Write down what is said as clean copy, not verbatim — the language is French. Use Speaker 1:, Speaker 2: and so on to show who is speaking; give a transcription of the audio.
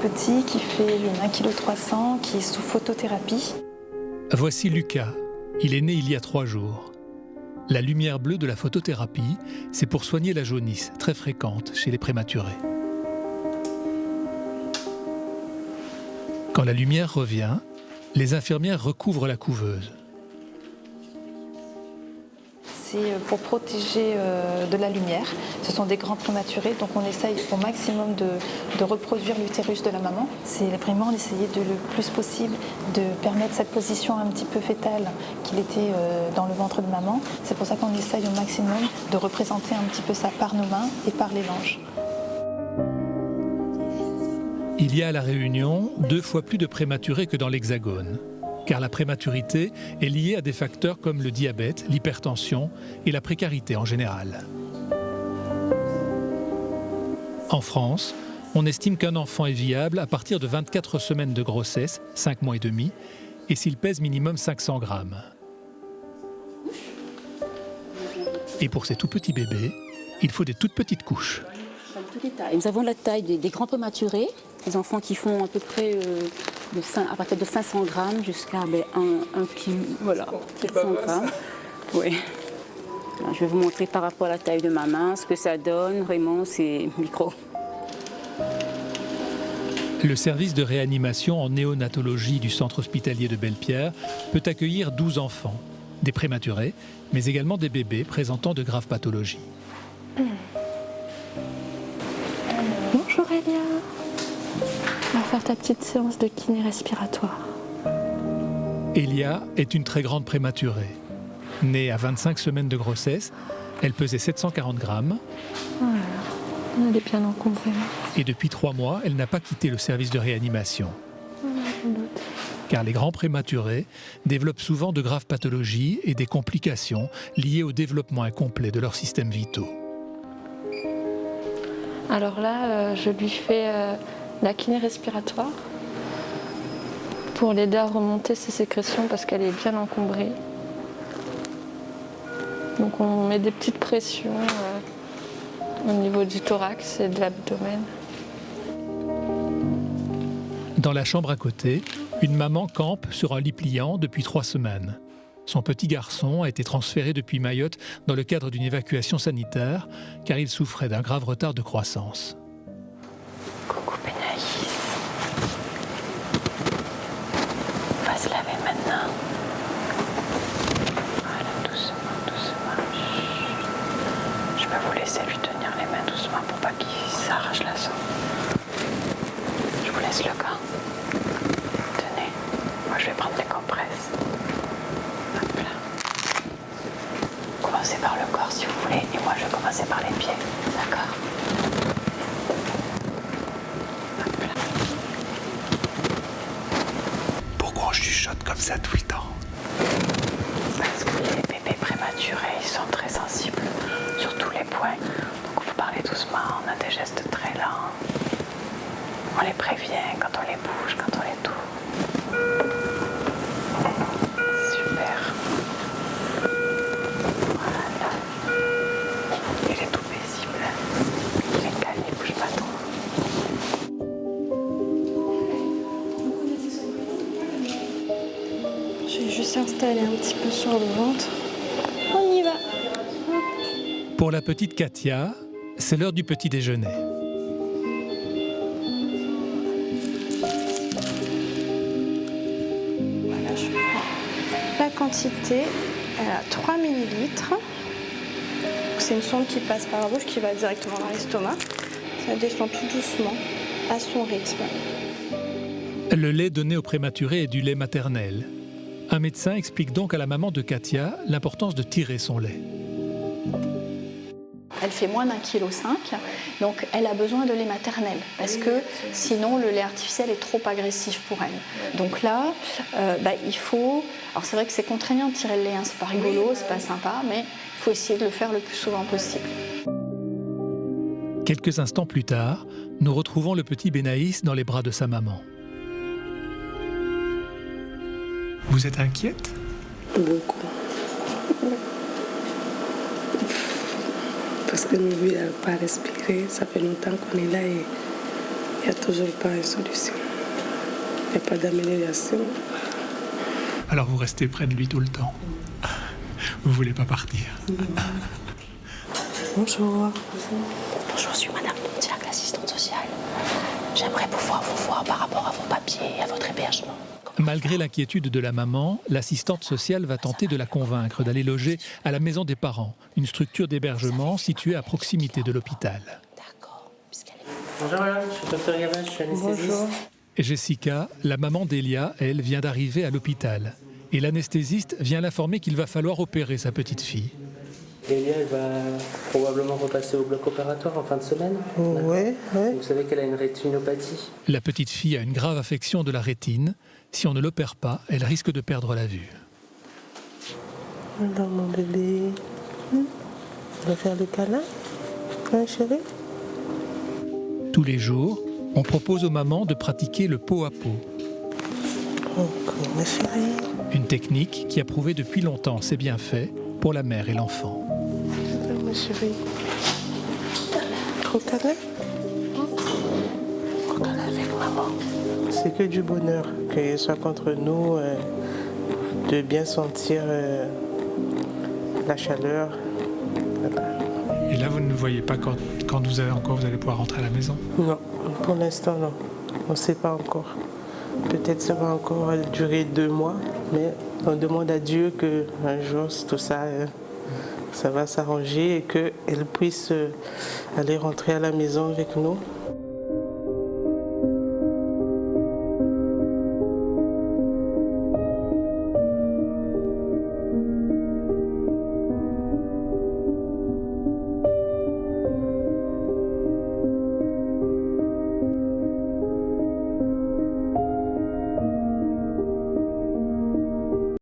Speaker 1: petit qui fait 1,3 kg, qui est sous photothérapie.
Speaker 2: Voici Lucas. Il est né il y a 3 jours. La lumière bleue de la photothérapie, c'est pour soigner la jaunisse, très fréquente chez les prématurés. Quand la lumière revient, les infirmières recouvrent la couveuse.
Speaker 1: C'est pour protéger de la lumière. Ce sont des grands prématurés, donc on essaye au maximum de reproduire l'utérus de la maman. C'est vraiment essayer le plus possible de permettre cette position un petit peu fétale qu'il était dans le ventre de maman. C'est pour ça qu'on essaye au maximum de représenter un petit peu ça par nos mains et par les langes.
Speaker 2: Il y a à La Réunion 2 fois plus de prématurés que dans l'Hexagone, car la prématurité est liée à des facteurs comme le diabète, l'hypertension et la précarité en général. En France, on estime qu'un enfant est viable à partir de 24 semaines de grossesse, 5 mois et demi, et s'il pèse minimum 500 grammes. Et pour ces tout petits bébés, il faut des toutes petites couches.
Speaker 3: Nous avons la taille des grands prématurés, des enfants qui font à peu près à partir de 500 grammes jusqu'à 1 kg, voilà, 700 grammes. Oui. Je vais vous montrer par rapport à la taille de ma main ce que ça donne. Vraiment, c'est micro.
Speaker 2: Le service de réanimation en néonatologie du centre hospitalier de Belle-Pierre peut accueillir 12 enfants, des prématurés, mais également des bébés présentant de graves pathologies.
Speaker 4: Bonjour Elia. On va faire ta petite séance de kiné respiratoire.
Speaker 2: Elia est une très grande prématurée. Née à 25 semaines de grossesse, elle pesait 740 grammes.
Speaker 4: Voilà, elle est bien encombrée.
Speaker 2: Et depuis 3 mois, elle n'a pas quitté le service de réanimation.
Speaker 4: Voilà, je doute.
Speaker 2: Car les grands prématurés développent souvent de graves pathologies et des complications liées au développement incomplet de leurs systèmes vitaux.
Speaker 4: Alors là, je lui fais la kiné respiratoire pour l'aider à remonter ses sécrétions parce qu'elle est bien encombrée. Donc on met des petites pressions au niveau du thorax et de l'abdomen.
Speaker 2: Dans la chambre à côté, une maman campe sur un lit pliant depuis 3 semaines. Son petit garçon a été transféré depuis Mayotte dans le cadre d'une évacuation sanitaire car il souffrait d'un grave retard de croissance.
Speaker 4: Coucou Pénaïs. On va se laver maintenant. Voilà, doucement, doucement. Chut. Je peux vous laisser lui tenir les mains doucement pour pas qu'il s'arrache la sang. Je vous laisse le gant. Tenez, moi je vais prendre les compresses. Hop là. Commencez par le corps si vous voulez, et moi je vais commencer par les pieds, d'accord? Hop là.
Speaker 5: Pourquoi je chuchote comme ça tout le temps?
Speaker 4: Parce que les bébés prématurés, ils sont très sensibles sur tous les points. Donc il faut parler doucement, on a des gestes très lents. On les prévient quand on les bouge, quand on les tourne. Super. Voilà. Il est tout paisible. Il est calme, il bouge pas trop. J'ai juste installé un petit peu sur le ventre. On y va.
Speaker 2: Pour la petite Katia, c'est l'heure du petit déjeuner.
Speaker 4: Voilà, je prends la quantité. Elle a 3 millilitres. C'est une sonde qui passe par la bouche qui va directement dans l'estomac. Ça descend tout doucement à son rythme.
Speaker 2: Le lait donné aux prématurés est du lait maternel. Un médecin explique donc à la maman de Katia l'importance de tirer son lait.
Speaker 6: Elle fait moins d'1,5 kg, donc elle a besoin de lait maternel parce que sinon le lait artificiel est trop agressif pour elle. Donc là, il faut... Alors c'est vrai que c'est contraignant de tirer le lait, hein, c'est pas rigolo, c'est pas sympa, mais il faut essayer de le faire le plus souvent possible.
Speaker 2: Quelques instants plus tard, nous retrouvons le petit Benaïs dans les bras de sa maman. Vous êtes inquiète?
Speaker 7: Beaucoup. Parce que nous, lui, elle n'a pas respiré. Ça fait longtemps qu'on est là et Il n'y a toujours pas une solution. Il n'y a pas d'amélioration.
Speaker 2: Alors vous restez près de lui tout le temps. Vous ne voulez pas partir.
Speaker 7: Bonjour.
Speaker 4: Bonjour, je suis Madame Pontiac, l'assistante sociale. J'aimerais pouvoir vous voir par rapport à vos papiers et à votre hébergement.
Speaker 2: Malgré l'inquiétude de la maman, l'assistante sociale va tenter de la convaincre d'aller loger à la maison des parents, une structure d'hébergement située à proximité de l'hôpital.
Speaker 4: D'accord.
Speaker 8: Bonjour madame, je suis Dr Gavin, je suis anesthésiste.
Speaker 7: Bonjour.
Speaker 2: Jessica, la maman d'Elia, elle, vient d'arriver à l'hôpital. Et l'anesthésiste vient l'informer qu'il va falloir opérer sa petite fille.
Speaker 8: Elia, elle va probablement repasser au bloc opératoire en fin de semaine.
Speaker 7: Oui, oui.
Speaker 8: Vous savez qu'elle a une rétinopathie.
Speaker 2: La petite fille a une grave affection de la rétine. Si on ne l'opère pas, elle risque de perdre la vue.
Speaker 7: Alors mon bébé, on va faire le câlin, hein, chérie?
Speaker 2: Tous les jours, on propose aux mamans de pratiquer le pot à pot.
Speaker 7: Encore, ma chérie.
Speaker 2: Une technique qui a prouvé depuis longtemps ses bienfaits pour la mère et l'enfant.
Speaker 7: Alors, ma chérie. Trop câlin? Trop câlin avec maman. C'est que du bonheur qu'il soit contre nous, de bien sentir la chaleur. Voilà.
Speaker 2: Et là, vous ne voyez pas quand vous allez pouvoir rentrer à la maison?
Speaker 7: Non, pour l'instant, non. On ne sait pas encore. Peut-être ça va encore durer 2 mois, mais on demande à Dieu qu'un jour, tout ça, ça va s'arranger et qu'elle puisse aller rentrer à la maison avec nous.